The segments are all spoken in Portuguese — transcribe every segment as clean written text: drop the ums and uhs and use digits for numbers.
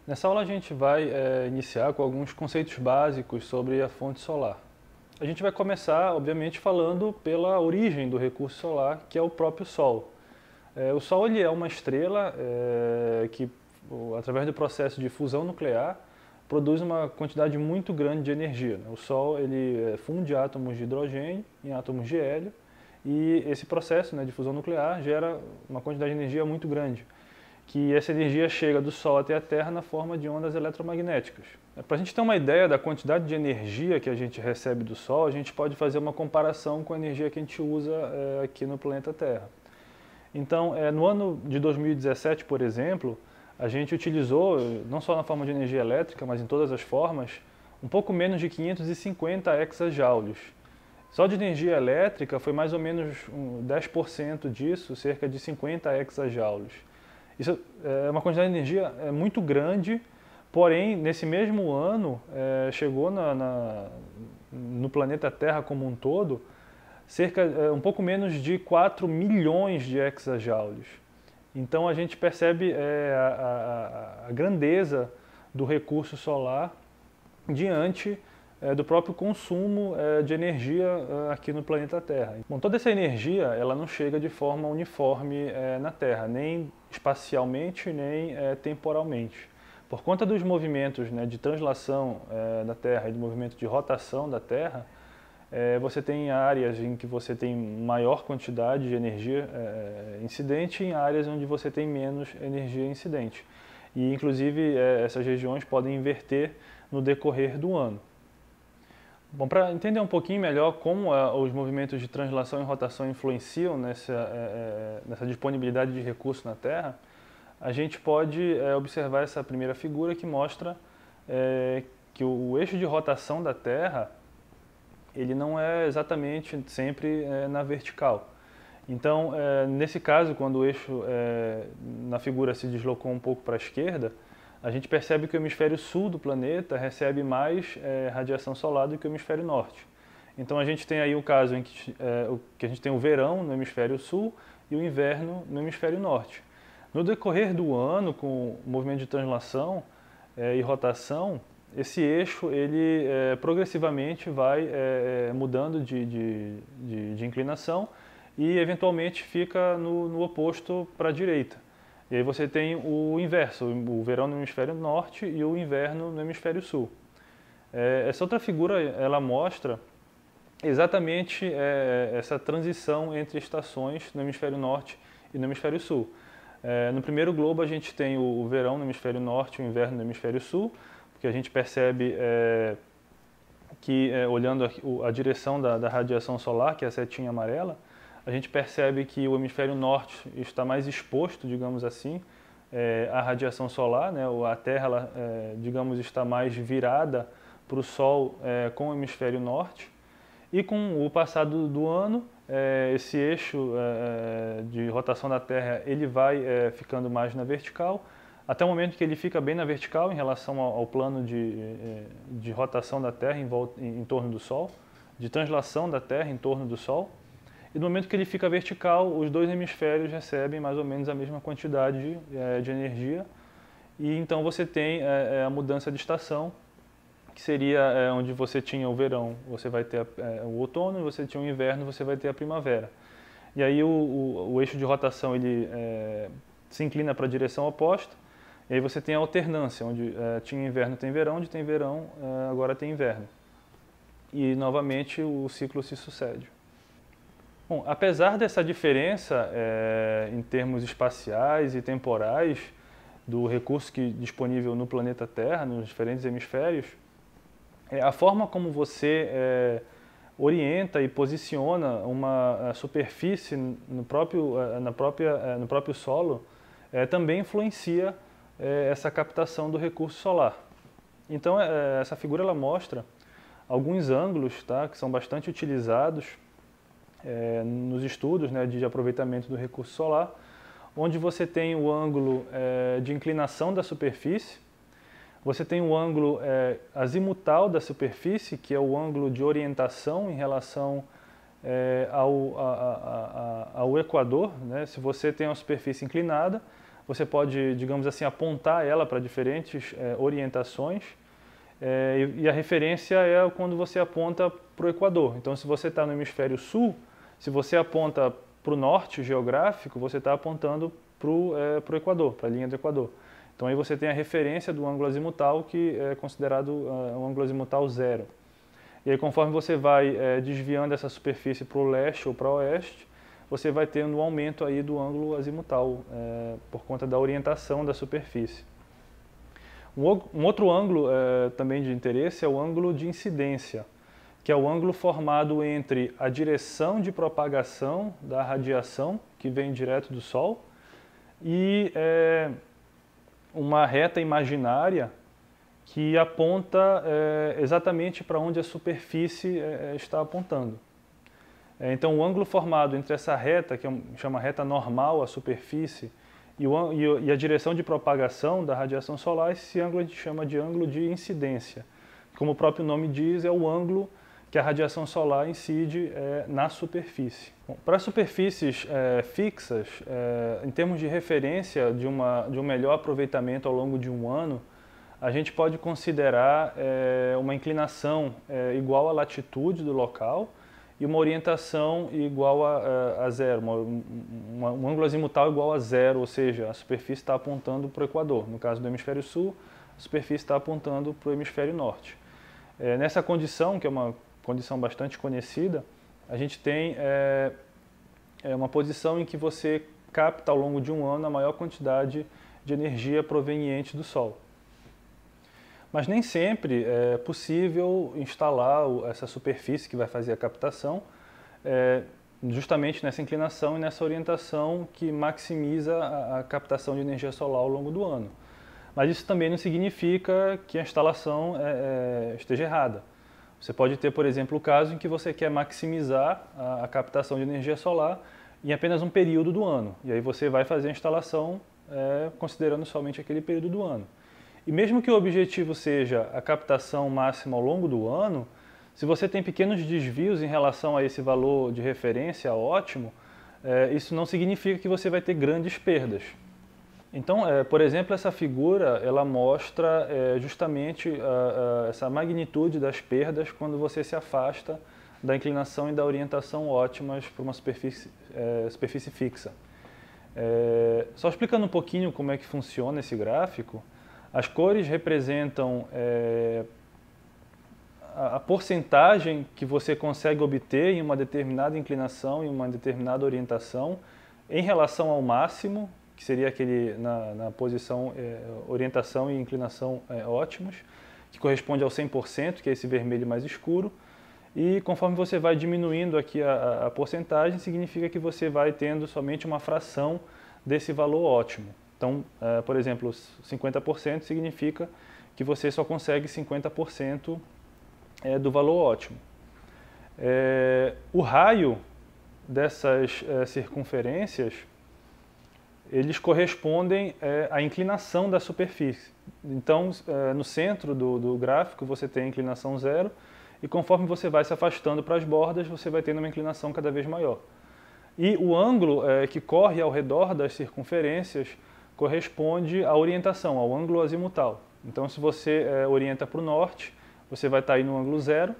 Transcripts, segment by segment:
Nessa aula a gente vai iniciar com alguns conceitos básicos sobre a fonte solar. A gente vai começar, obviamente, falando pela origem do recurso solar, que é o próprio Sol. O Sol ele é uma estrela que, através do processo de fusão nuclear, produz uma quantidade muito grande de energia. O Sol ele funde átomos de hidrogênio em átomos de hélio e esse processo, de fusão nuclear gera uma quantidade de energia muito grande, que essa energia chega do Sol até a Terra na forma de ondas eletromagnéticas. Para a gente ter uma ideia da quantidade de energia que a gente recebe do Sol, a gente pode fazer uma comparação com a energia que a gente usa aqui no planeta Terra. Então, no ano de 2017, por exemplo, a gente utilizou, não só na forma de energia elétrica, mas em todas as formas, um pouco menos de 550 exajoules. Só de energia elétrica foi mais ou menos 10% disso, cerca de 50 exajoules. Isso é uma quantidade de energia muito grande, porém, nesse mesmo ano, chegou no planeta Terra como um todo, um pouco menos de 4 milhões de exajoules. Então a gente percebe a grandeza do recurso solar diante do próprio consumo de energia aqui no planeta Terra. Bom, toda essa energia ela não chega de forma uniforme na Terra, nem espacialmente, nem temporalmente. Por conta dos movimentos de translação da Terra e do movimento de rotação da Terra, você tem áreas em que você tem maior quantidade de energia incidente e áreas onde você tem menos energia incidente. E, inclusive, essas regiões podem inverter no decorrer do ano. Bom, para entender um pouquinho melhor como os movimentos de translação e rotação influenciam nessa disponibilidade de recursos na Terra, a gente pode observar essa primeira figura que mostra que o eixo de rotação da Terra ele não é exatamente sempre na vertical. Então, nesse caso, quando o eixo na figura se deslocou um pouco para a esquerda, a gente percebe que o hemisfério sul do planeta recebe mais radiação solar do que o hemisfério norte. Então, a gente tem aí o caso em que a gente tem o verão no hemisfério sul e o inverno no hemisfério norte. No decorrer do ano, com o movimento de translação e rotação, esse eixo ele progressivamente vai mudando de inclinação e eventualmente fica no oposto para a direita. E aí você tem o inverso, o verão no hemisfério norte e o inverno no hemisfério sul. Essa outra figura ela mostra exatamente essa transição entre estações no hemisfério norte e no hemisfério sul. No primeiro globo a gente tem o verão no hemisfério norte e o inverno no hemisfério sul, que a gente percebe que, olhando a direção da radiação solar, que é a setinha amarela, a gente percebe que o hemisfério norte está mais exposto, digamos assim, à radiação solar, a Terra, ela, digamos, está mais virada para o Sol com o hemisfério norte, e com o passar do ano, esse eixo de rotação da Terra ele vai ficando mais na vertical, até o momento que ele fica bem na vertical em relação ao plano de rotação da Terra em torno do Sol, de translação da Terra em torno do Sol. E no momento que ele fica vertical, os dois hemisférios recebem mais ou menos a mesma quantidade de energia. E então você tem a mudança de estação, que seria onde você tinha o verão, você vai ter o outono, e você tinha o inverno, você vai ter a primavera. E aí o eixo de rotação ele se inclina para a direção oposta. E aí você tem a alternância, onde tinha inverno tem verão, onde tem verão agora tem inverno. E novamente o ciclo se sucede. Bom, apesar dessa diferença em termos espaciais e temporais do recurso disponível no planeta Terra, nos diferentes hemisférios, a forma como você orienta e posiciona uma superfície no próprio solo também influencia essa captação do recurso solar. Então, essa figura ela mostra alguns ângulos que são bastante utilizados nos estudos de aproveitamento do recurso solar, onde você tem o ângulo de inclinação da superfície, você tem o ângulo azimutal da superfície, que é o ângulo de orientação em relação ao Equador. Se você tem uma superfície inclinada, você pode, digamos assim, apontar ela para diferentes orientações, e a referência é quando você aponta para o Equador. Então, se você está no hemisfério sul, se você aponta para o norte geográfico, você está apontando para o Equador, para a linha do Equador. Então, aí você tem a referência do ângulo azimutal, que é considerado um ângulo azimutal zero. E aí, conforme você vai desviando essa superfície para o leste ou para o oeste, você vai tendo um aumento aí do ângulo azimutal, por conta da orientação da superfície. Um outro ângulo também de interesse é o ângulo de incidência, que é o ângulo formado entre a direção de propagação da radiação, que vem direto do Sol, e uma reta imaginária que aponta exatamente para onde a superfície está apontando. Então, o ângulo formado entre essa reta, que chama reta normal à superfície, e a direção de propagação da radiação solar, esse ângulo a gente chama de ângulo de incidência. Como o próprio nome diz, é o ângulo que a radiação solar incide na superfície. Bom, para superfícies fixas, em termos de referência de um melhor aproveitamento ao longo de um ano, a gente pode considerar uma inclinação igual à latitude do local e uma orientação igual a zero, um ângulo azimutal igual a zero, ou seja, a superfície está apontando para o Equador. No caso do hemisfério sul, a superfície está apontando para o hemisfério norte. Nessa condição, que é uma condição bastante conhecida, a gente tem uma posição em que você capta ao longo de um ano a maior quantidade de energia proveniente do Sol. Mas nem sempre é possível instalar essa superfície que vai fazer a captação justamente nessa inclinação e nessa orientação que maximiza a captação de energia solar ao longo do ano. Mas isso também não significa que a instalação esteja errada. Você pode ter, por exemplo, o caso em que você quer maximizar a captação de energia solar em apenas um período do ano. E aí você vai fazer a instalação considerando somente aquele período do ano. E mesmo que o objetivo seja a captação máxima ao longo do ano, se você tem pequenos desvios em relação a esse valor de referência ótimo, isso não significa que você vai ter grandes perdas. Então, por exemplo, essa figura ela mostra justamente essa magnitude das perdas quando você se afasta da inclinação e da orientação ótimas para uma superfície fixa. Só explicando um pouquinho como é que funciona esse gráfico, as cores representam a porcentagem que você consegue obter em uma determinada inclinação e uma determinada orientação em relação ao máximo, que seria aquele na posição orientação e inclinação ótimos, que corresponde ao 100%, que é esse vermelho mais escuro. E conforme você vai diminuindo aqui a porcentagem, significa que você vai tendo somente uma fração desse valor ótimo. Então, por exemplo, 50% significa que você só consegue 50% do valor ótimo. O raio dessas circunferências, eles correspondem à inclinação da superfície. Então, no centro do gráfico você tem a inclinação zero e conforme você vai se afastando para as bordas, você vai tendo uma inclinação cada vez maior. E o ângulo que corre ao redor das circunferências corresponde à orientação, ao ângulo azimutal. Então, se você orienta para o norte, você vai estar aí no ângulo zero,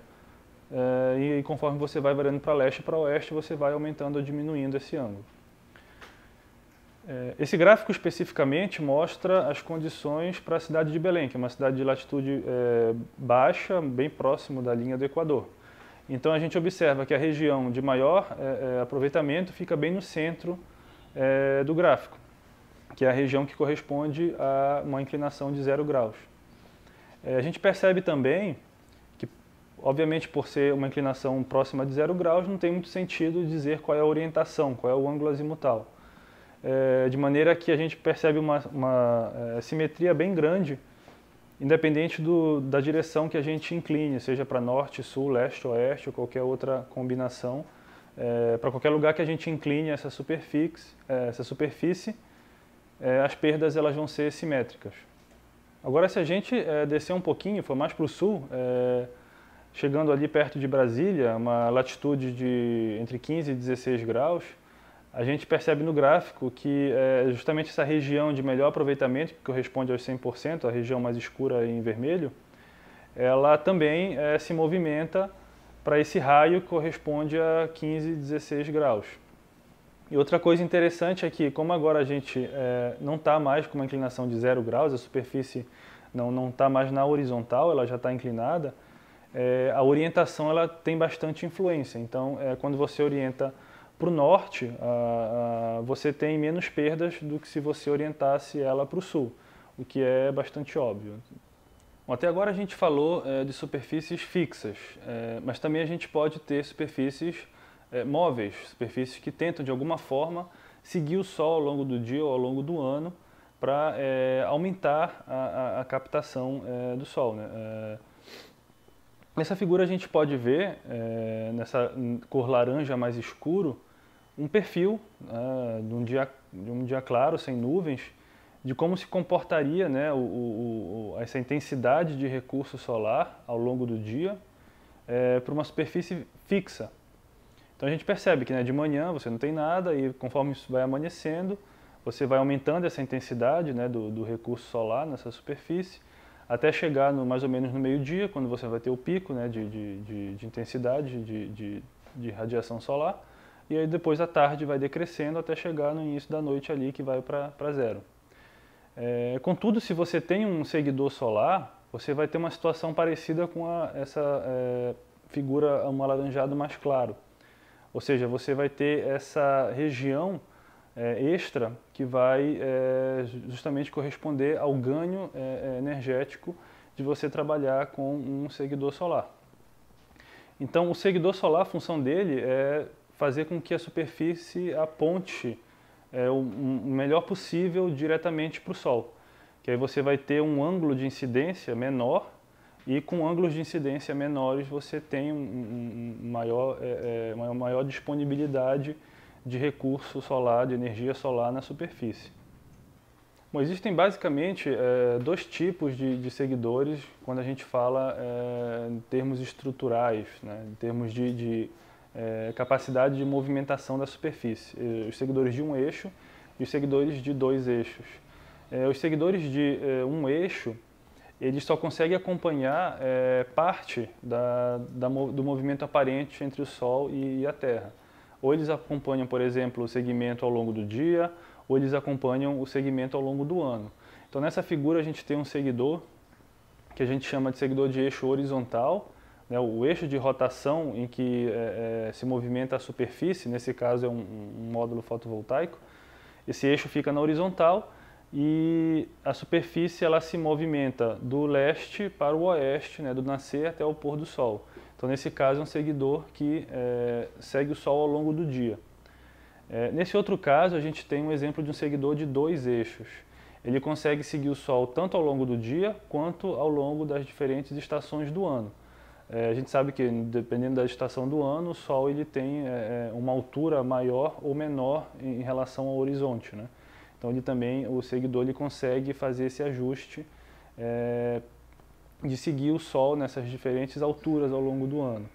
e conforme você vai variando para leste e para oeste, você vai aumentando ou diminuindo esse ângulo. Esse gráfico especificamente mostra as condições para a cidade de Belém, que é uma cidade de latitude baixa, bem próximo da linha do Equador. Então, a gente observa que a região de maior aproveitamento fica bem no centro do gráfico, que é a região que corresponde a uma inclinação de 0 graus. A gente percebe também que, obviamente, por ser uma inclinação próxima de 0 graus, não tem muito sentido dizer qual é a orientação, qual é o ângulo azimutal. De maneira que a gente percebe uma simetria bem grande, independente da direção que a gente incline, seja para norte, sul, leste, oeste ou qualquer outra combinação. Para qualquer lugar que a gente incline essa superfície, as perdas elas vão ser simétricas. Agora, se a gente descer um pouquinho, for mais para o sul, chegando ali perto de Brasília, uma latitude de entre 15 e 16 graus, a gente percebe no gráfico que justamente essa região de melhor aproveitamento, que corresponde aos 100%, a região mais escura em vermelho, ela também se movimenta para esse raio que corresponde a 15, 16 graus. E outra coisa interessante é que, como agora a gente não está mais com uma inclinação de 0 graus, a superfície não está mais na horizontal, ela já está inclinada, a orientação ela tem bastante influência. Então, quando você orienta para o norte, você tem menos perdas do que se você orientasse ela para o sul, o que é bastante óbvio. Bom, até agora a gente falou de superfícies fixas, mas também a gente pode ter superfícies móveis, superfícies que tentam de alguma forma seguir o Sol ao longo do dia ou ao longo do ano para aumentar a captação do Sol, né? Nessa figura a gente pode ver, nessa cor laranja mais escuro, um perfil de um dia claro, sem nuvens, de como se comportaria, né, essa intensidade de recurso solar ao longo do dia para uma superfície fixa. Então a gente percebe que, né, de manhã você não tem nada e conforme isso vai amanhecendo, você vai aumentando essa intensidade, né, do recurso solar nessa superfície, até chegar mais ou menos no meio-dia, quando você vai ter o pico, né, de intensidade de radiação solar, e aí depois à tarde vai decrescendo até chegar no início da noite ali, que vai para zero. Contudo, se você tem um seguidor solar, você vai ter uma situação parecida com essa figura um alaranjado mais claro. Ou seja, você vai ter essa região extra que vai justamente corresponder ao ganho energético de você trabalhar com um seguidor solar. Então, o seguidor solar, a função dele é fazer com que a superfície aponte o melhor possível diretamente para o Sol. Que aí você vai ter um ângulo de incidência menor e com ângulos de incidência menores você tem uma maior disponibilidade de recurso solar, de energia solar na superfície. Bom, existem basicamente dois tipos de seguidores quando a gente fala em termos estruturais, né, em termos de capacidade de movimentação da superfície. Os seguidores de um eixo e os seguidores de dois eixos. Os seguidores de um eixo, eles só conseguem acompanhar parte do movimento aparente entre o Sol e a Terra. Ou eles acompanham, por exemplo, o segmento ao longo do dia, ou eles acompanham o segmento ao longo do ano. Então nessa figura a gente tem um seguidor que a gente chama de seguidor de eixo horizontal, né, o eixo de rotação em que se movimenta a superfície, nesse caso é um módulo fotovoltaico. Esse eixo fica na horizontal e a superfície ela se movimenta do leste para o oeste, né, do nascer até o pôr do Sol. Então, nesse caso, é um seguidor que segue o Sol ao longo do dia. Nesse outro caso, a gente tem um exemplo de um seguidor de dois eixos. Ele consegue seguir o Sol tanto ao longo do dia, quanto ao longo das diferentes estações do ano. A gente sabe que, dependendo da estação do ano, o Sol ele tem uma altura maior ou menor em relação ao horizonte, né? Então, o seguidor ele consegue fazer esse ajuste de seguir o Sol nessas diferentes alturas ao longo do ano.